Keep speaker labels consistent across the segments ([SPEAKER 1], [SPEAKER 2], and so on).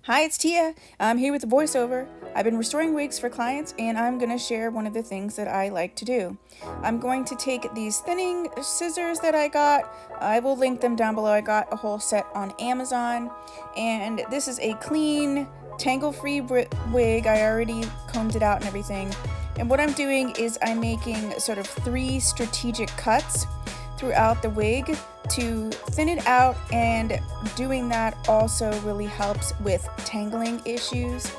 [SPEAKER 1] Hi, it's Tia. I'm here with the voiceover. I've been restoring wigs for clients, and I'm going to share one of the things that I like to do. I'm going to take these thinning scissors that I got. I will link them down below. I got a whole set on Amazon, and this is a clean, tangle-free wig. I already combed it out and everything. And what I'm doing is I'm making sort of 3 strategic cuts throughout the wig to thin it out, and doing that also really helps with tangling issues.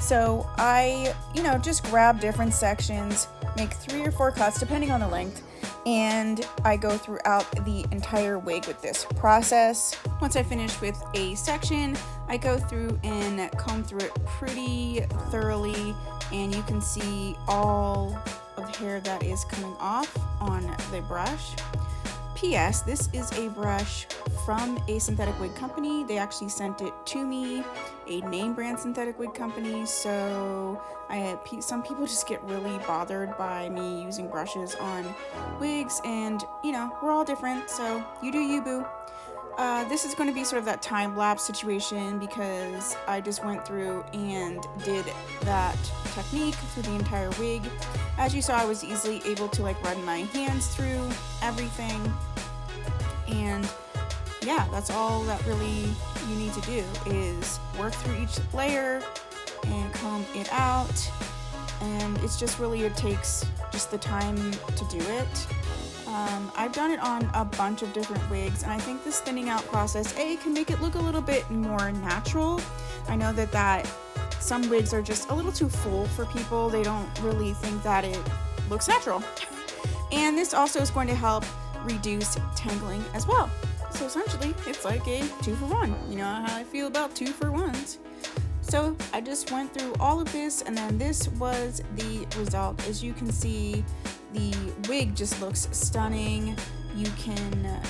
[SPEAKER 1] So I, just grab different sections, make 3 or 4 cuts depending on the length, and I go throughout the entire wig with this process. Once I finish with a section, I go through and comb through it pretty thoroughly, and you can see all of the hair that is coming off on the brush. P.S. This is a brush from a synthetic wig company. They actually sent it to me, a name brand synthetic wig company. So some people just get really bothered by me using brushes on wigs, and we're all different, so you do you, boo. This is going to be sort of that time lapse situation because I just went through and did that technique through the entire wig. As you saw, I was easily able to run my hands through everything, and yeah, that's all that really you need to do is work through each layer and comb it out. And it's just really, it takes just the time to do it. I've done it on a bunch of different wigs, and I think this thinning out process can make it look a little bit more natural. I know that some wigs are just a little too full for people. They don't really think that it looks natural. And this also is going to help reduce tangling as well. So essentially, it's like a 2-for-1. You know how I feel about 2-for-1s. So I just went through all of this, and then this was the result. As you can see, the wig just looks stunning. You can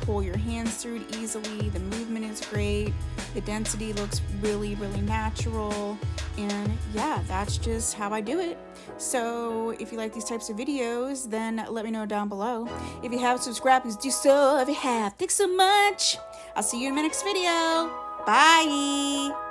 [SPEAKER 1] pull your hands through it easily. The movement is great. The density looks really, really natural. And yeah, that's just how I do it. So if you like these types of videos, then let me know down below. If you haven't subscribed, please do so. If you have, thanks so much. I'll see you in my next video. Bye.